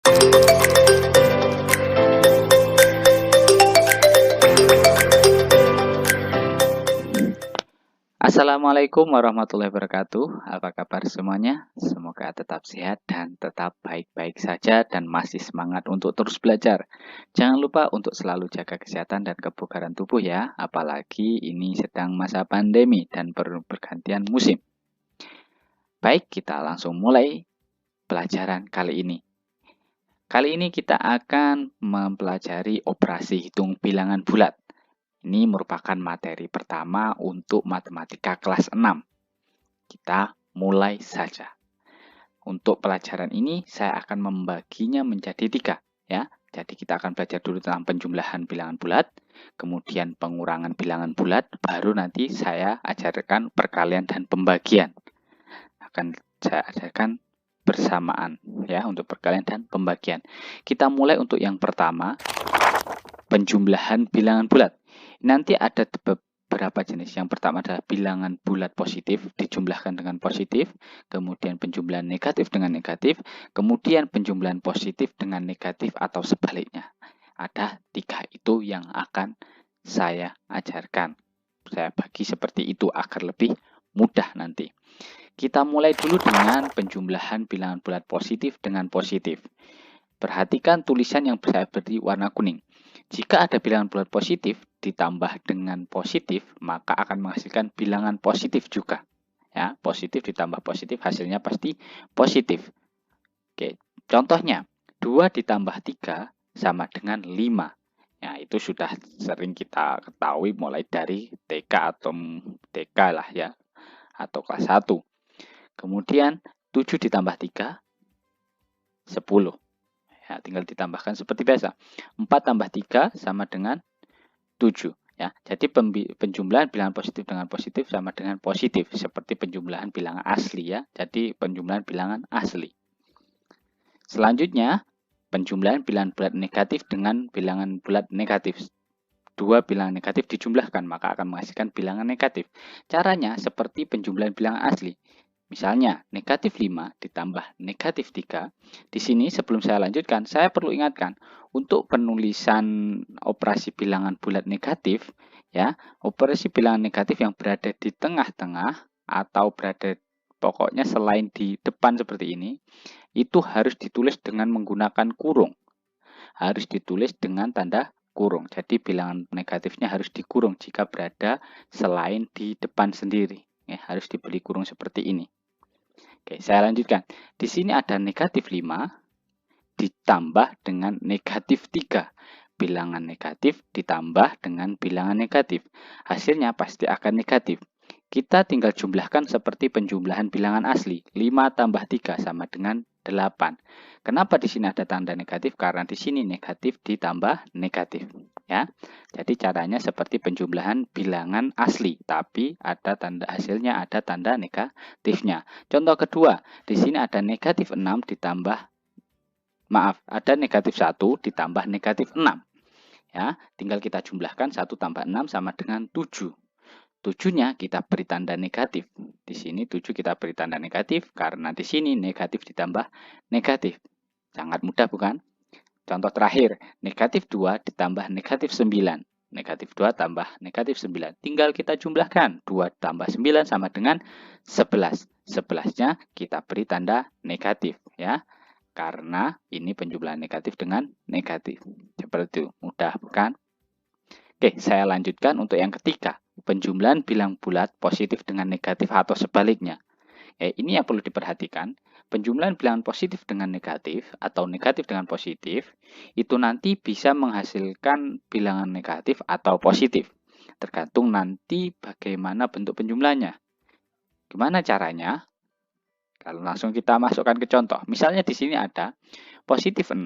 Assalamualaikum warahmatullahi wabarakatuh. Apa kabar semuanya? Semoga tetap sehat dan tetap baik-baik saja dan masih semangat untuk terus belajar. Jangan lupa untuk selalu jaga kesehatan dan kebugaran tubuh ya, apalagi ini sedang masa pandemi dan pergantian musim. Baik, kita langsung mulai pelajaran kali ini. Kali ini kita akan mempelajari operasi hitung bilangan bulat. Ini merupakan materi pertama untuk matematika kelas 6. Kita mulai saja. Untuk pelajaran ini saya akan membaginya menjadi 3 ya. Jadi kita akan belajar dulu tentang penjumlahan bilangan bulat, kemudian pengurangan bilangan bulat, baru nanti saya ajarkan perkalian dan pembagian. Akan saya ajarkan bersamaan ya untuk perkalian dan pembagian. Kita mulai untuk yang pertama, penjumlahan bilangan bulat. Nanti ada beberapa jenis. Yang pertama adalah bilangan bulat positif dijumlahkan dengan positif, kemudian penjumlahan negatif dengan negatif, kemudian penjumlahan positif dengan negatif atau sebaliknya. Ada 3 itu yang akan saya ajarkan. Saya bagi seperti itu agar lebih mudah nanti. Kita mulai dulu dengan penjumlahan bilangan bulat positif dengan positif. Perhatikan tulisan yang saya beri warna kuning. Jika ada bilangan bulat positif ditambah dengan positif, maka akan menghasilkan bilangan positif juga. Ya, positif ditambah positif hasilnya pasti positif. Oke, contohnya 2 ditambah 3 sama dengan 5. Ya, itu sudah sering kita ketahui mulai dari TK atau TK lah ya, atau kelas 1. Kemudian 7 ditambah 3, 10. Ya, tinggal ditambahkan seperti biasa. 4 tambah 3 sama dengan 7. Ya, jadi penjumlahan bilangan positif dengan positif sama dengan positif. Seperti penjumlahan bilangan asli ya. Jadi penjumlahan bilangan asli. Selanjutnya, penjumlahan bilangan bulat negatif dengan bilangan bulat negatif. 2 bilangan negatif dijumlahkan, maka akan menghasilkan bilangan negatif. Caranya seperti penjumlahan bilangan asli. Misalnya, negatif 5 ditambah negatif 3. Di sini sebelum saya lanjutkan, saya perlu ingatkan, untuk penulisan operasi bilangan bulat negatif, ya, operasi bilangan negatif yang berada di tengah-tengah atau berada pokoknya selain di depan seperti ini, itu harus ditulis dengan menggunakan kurung. Harus ditulis dengan tanda kurung. Jadi bilangan negatifnya harus dikurung jika berada selain di depan sendiri. Ya, harus diberi kurung seperti ini. Oke, saya lanjutkan. Di sini ada negatif 5 ditambah dengan negatif 3. Bilangan negatif ditambah dengan bilangan negatif. Hasilnya pasti akan negatif. Kita tinggal jumlahkan seperti penjumlahan bilangan asli. 5 tambah 3 sama dengan 8. Kenapa di sini ada tanda negatif? Karena di sini negatif ditambah negatif. Ya, jadi caranya seperti penjumlahan bilangan asli, tapi ada tanda hasilnya, ada tanda negatifnya. Contoh kedua, di sini ada negatif 6 ditambah, ada negatif 1 ditambah negatif 6. Ya, tinggal kita jumlahkan 1 tambah 6 sama dengan 7. 7-nya kita beri tanda negatif. Di sini 7 kita beri tanda negatif karena di sini negatif ditambah negatif. Sangat mudah bukan? Contoh terakhir, negatif 2 ditambah negatif 9. Negatif 2 tambah negatif 9. Tinggal kita jumlahkan. 2 tambah 9 sama dengan 11. 11-nya kita beri tanda negatif ya. Karena ini penjumlahan negatif dengan negatif. Seperti itu. Mudah bukan? Oke, saya lanjutkan untuk yang ketiga. Penjumlahan bilang bulat positif dengan negatif atau sebaliknya. Ini yang perlu diperhatikan. Penjumlahan bilangan positif dengan negatif atau negatif dengan positif itu nanti bisa menghasilkan bilangan negatif atau positif. Tergantung nanti bagaimana bentuk penjumlahannya. Gimana caranya? Kalau langsung kita masukkan ke contoh. Misalnya di sini ada positif 6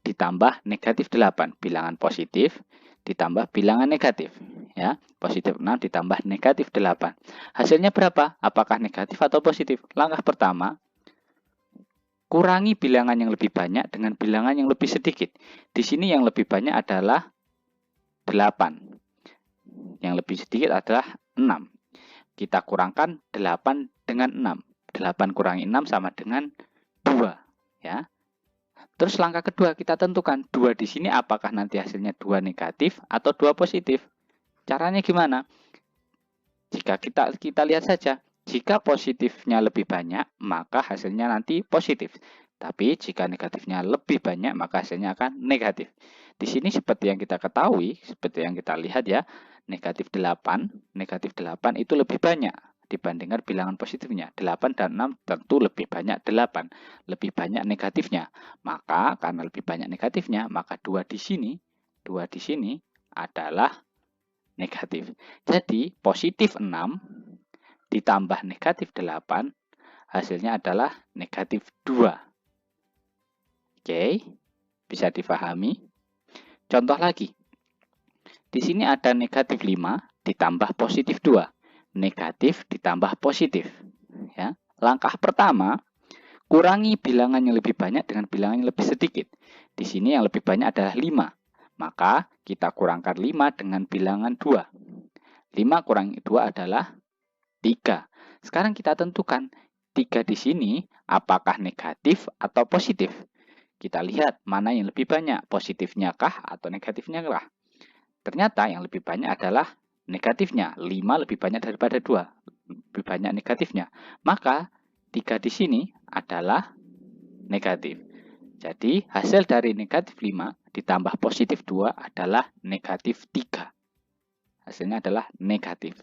ditambah negatif 8. Bilangan positif ditambah bilangan negatif. Ya, positif 6 ditambah negatif 8. Hasilnya berapa? Apakah negatif atau positif? Langkah pertama, kurangi bilangan yang lebih banyak dengan bilangan yang lebih sedikit. Di sini yang lebih banyak adalah 8. Yang lebih sedikit adalah 6. Kita kurangkan 8 dengan 6. 8 kurangi 6 sama dengan 2. Ya. Terus langkah kedua kita tentukan 2 di sini apakah nanti hasilnya 2 negatif atau 2 positif. Caranya gimana? Jika kita lihat saja, jika positifnya lebih banyak, maka hasilnya nanti positif. Tapi jika negatifnya lebih banyak, maka hasilnya akan negatif. Di sini seperti yang kita ketahui, seperti yang kita lihat ya, negatif 8 itu lebih banyak dibandingkan bilangan positifnya. 8 dan 6 tentu lebih banyak 8, lebih banyak negatifnya. Maka karena lebih banyak negatifnya, maka 2 di sini adalah negatif. Jadi positif 6 ditambah negatif 8 hasilnya adalah negatif 2. Oke, bisa difahami? Contoh lagi. Di sini ada negatif 5 ditambah positif 2. Negatif ditambah positif. Ya. Langkah pertama, kurangi bilangan yang lebih banyak dengan bilangan yang lebih sedikit. Di sini yang lebih banyak adalah 5. Maka kita kurangkan 5 dengan bilangan 2. 5 kurangi 2 adalah 3. Sekarang kita tentukan 3 di sini apakah negatif atau positif. Kita lihat mana yang lebih banyak, positifnya kah atau negatifnya kah. Ternyata yang lebih banyak adalah negatifnya. 5 lebih banyak daripada 2. Lebih banyak negatifnya. Maka 3 di sini adalah negatif. Jadi hasil dari negatif 5 ditambah positif 2 adalah negatif 3. Hasilnya adalah negatif.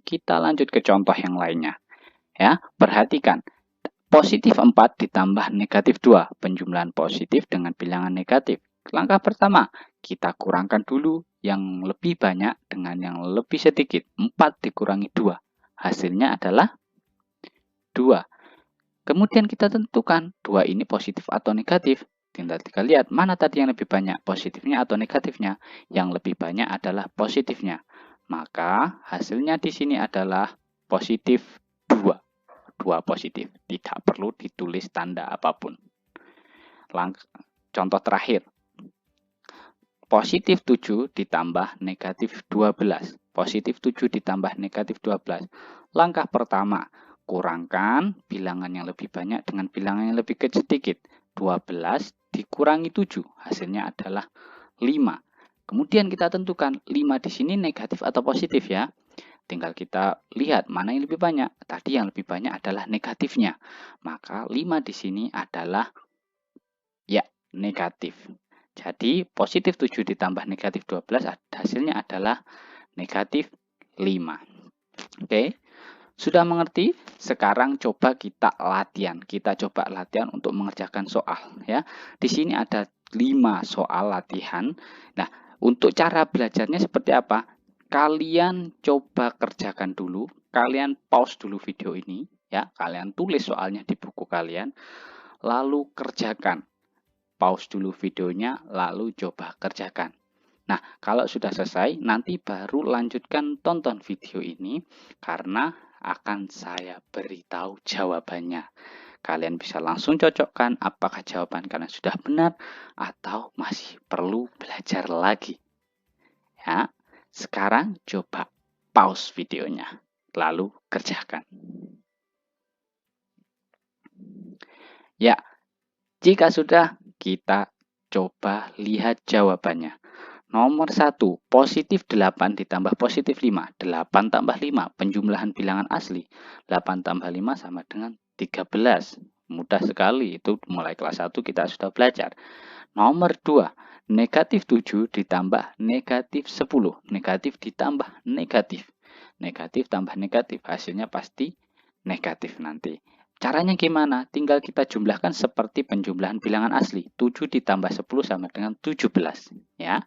Kita lanjut ke contoh yang lainnya. Ya, perhatikan. Positif 4 ditambah negatif 2. Penjumlahan positif dengan bilangan negatif. Langkah pertama, kita kurangkan dulu yang lebih banyak dengan yang lebih sedikit. 4 dikurangi 2. Hasilnya adalah 2. Kemudian kita tentukan 2 ini positif atau negatif. Tinggal kita lihat mana tadi yang lebih banyak, positifnya atau negatifnya. Yang lebih banyak adalah positifnya. Maka hasilnya di sini adalah positif 2. 2 positif. Tidak perlu ditulis tanda apapun. Contoh terakhir. Positif 7 ditambah negatif 12. Positif 7 ditambah negatif 12. Langkah pertama, kurangkan bilangan yang lebih banyak dengan bilangan yang lebih sedikit. 12 dikurangi 7, hasilnya adalah 5. Kemudian kita tentukan 5 di sini negatif atau positif ya. Tinggal kita lihat mana yang lebih banyak. Tadi yang lebih banyak adalah negatifnya. Maka 5 di sini adalah ya negatif. Jadi positif 7 ditambah negatif 12 hasilnya adalah negatif 5. Oke, sudah mengerti? Sekarang coba kita latihan. Kita coba latihan untuk mengerjakan soal ya. Di sini ada 5 soal latihan. Nah, untuk cara belajarnya seperti apa? Kalian coba kerjakan dulu. Kalian pause dulu video ini ya. Kalian tulis soalnya di buku kalian. Lalu kerjakan. Pause dulu videonya, lalu coba kerjakan. Nah, kalau sudah selesai, nanti baru lanjutkan tonton video ini karena akan saya beritahu jawabannya. Kalian bisa langsung cocokkan apakah jawaban kalian sudah benar atau masih perlu belajar lagi. Ya, sekarang coba pause videonya, lalu kerjakan. Ya, jika sudah, kita coba lihat jawabannya. Nomor 1, positif 8 ditambah positif 5. 8 tambah 5, penjumlahan bilangan asli. 8 tambah 5 sama dengan 13. Mudah sekali, itu mulai kelas 1 kita sudah belajar. Nomor 2, negatif 7 ditambah negatif 10. Negatif ditambah negatif. Negatif tambah negatif, hasilnya pasti negatif nanti. Caranya gimana? Tinggal kita jumlahkan seperti penjumlahan bilangan asli. 7 ditambah 10 sama dengan 17. Ya.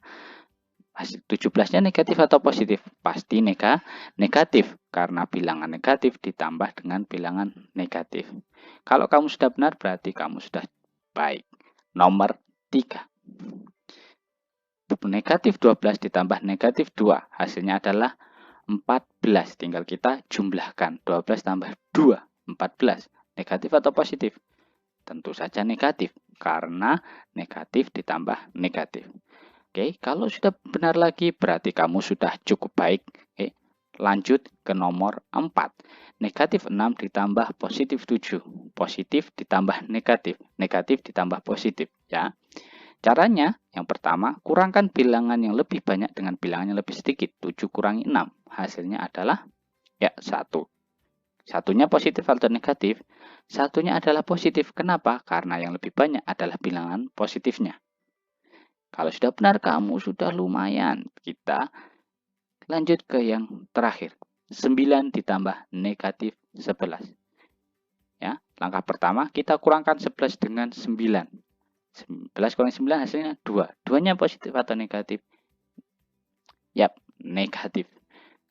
17-nya negatif atau positif? Pasti negatif. Karena bilangan negatif ditambah dengan bilangan negatif. Kalau kamu sudah benar, berarti kamu sudah baik. Nomor 3. Negatif 12 ditambah negatif 2. Hasilnya adalah 14. Tinggal kita jumlahkan. 12 tambah 2. 14. Negatif atau positif? Tentu saja negatif, karena negatif ditambah negatif. Oke, kalau sudah benar lagi, berarti kamu sudah cukup baik. Oke, lanjut ke nomor 4. Negatif 6 ditambah positif 7. Positif ditambah negatif. Negatif ditambah positif. Ya. Caranya, yang pertama, kurangkan bilangan yang lebih banyak dengan bilangan yang lebih sedikit. 7 kurangi 6. Hasilnya adalah ya 1. Satunya positif atau negatif? Satunya adalah positif. Kenapa? Karena yang lebih banyak adalah bilangan positifnya. Kalau sudah benar, kamu sudah lumayan. Kita lanjut ke yang terakhir. 9 ditambah negatif 11. Ya, langkah pertama, kita kurangkan 11 dengan 9. 11 kurang 9 hasilnya 2. 2-nya positif atau negatif? Yap, negatif.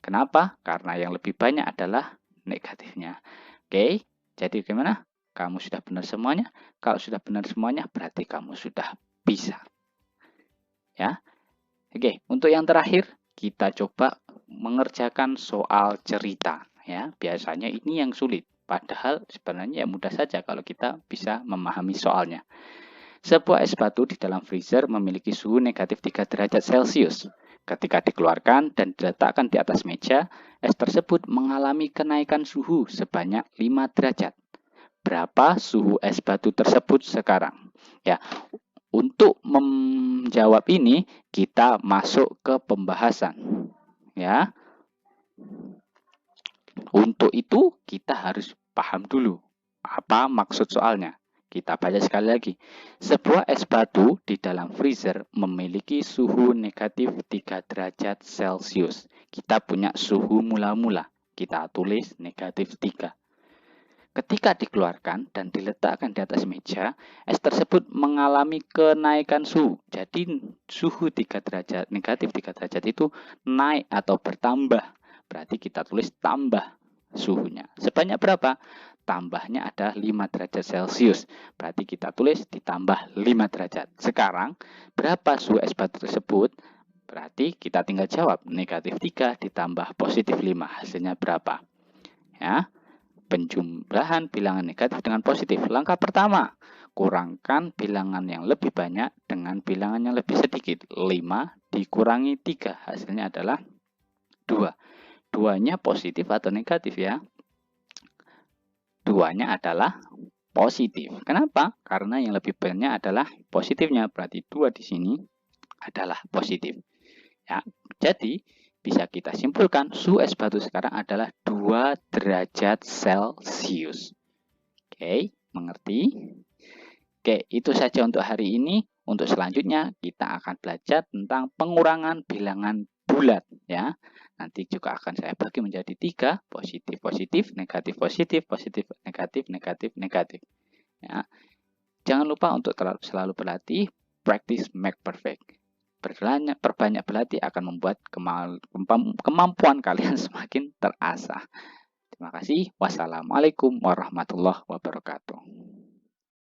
Kenapa? Karena yang lebih banyak adalah negatifnya. Oke, jadi gimana? Kamu sudah benar semuanya? Kalau sudah benar semuanya, berarti kamu sudah bisa. Ya. Oke, untuk yang terakhir, kita coba mengerjakan soal cerita. Ya, biasanya ini yang sulit. Padahal sebenarnya ya mudah saja kalau kita bisa memahami soalnya. Sebuah es batu di dalam freezer memiliki suhu negatif 3 derajat Celcius. Ketika dikeluarkan dan diletakkan di atas meja, es tersebut mengalami kenaikan suhu sebanyak 5 derajat. Berapa suhu es batu tersebut sekarang? Ya, untuk menjawab ini kita masuk ke pembahasan. Ya. Untuk itu kita harus paham dulu apa maksud soalnya. Kita baca sekali lagi. Sebuah es batu di dalam freezer memiliki suhu negatif 3 derajat Celcius. Kita punya suhu mula-mula. Kita tulis negatif 3. Ketika dikeluarkan dan diletakkan di atas meja, es tersebut mengalami kenaikan suhu. Jadi suhu 3 derajat, negatif 3 derajat itu naik atau bertambah. Berarti kita tulis tambah suhunya. Sebanyak berapa? Tambahnya ada 5 derajat Celcius. Berarti kita tulis ditambah 5 derajat. Sekarang, berapa suhu es batu tersebut? Berarti kita tinggal jawab. Negatif 3 ditambah positif 5. Hasilnya berapa? Ya, penjumlahan bilangan negatif dengan positif. Langkah pertama, kurangkan bilangan yang lebih banyak dengan bilangan yang lebih sedikit. 5 dikurangi 3. Hasilnya adalah 2. 2-nya positif atau negatif ya? 2-nya adalah positif. Kenapa? Karena yang lebih banyak adalah positifnya. Berarti 2 di sini adalah positif. Ya, jadi bisa kita simpulkan suhu es batu sekarang adalah 2 derajat Celcius. Oke, mengerti? Oke, itu saja untuk hari ini. Untuk selanjutnya kita akan belajar tentang pengurangan bilangan bulat ya. Nanti juga akan saya bagi menjadi 3, positif, positif, negatif, positif, positif, negatif, negatif, negatif. Ya. Jangan lupa untuk selalu berlatih, practice make perfect. Perbanyak berlatih akan membuat kemampuan kalian semakin terasah. Terima kasih. Wassalamualaikum warahmatullahi wabarakatuh.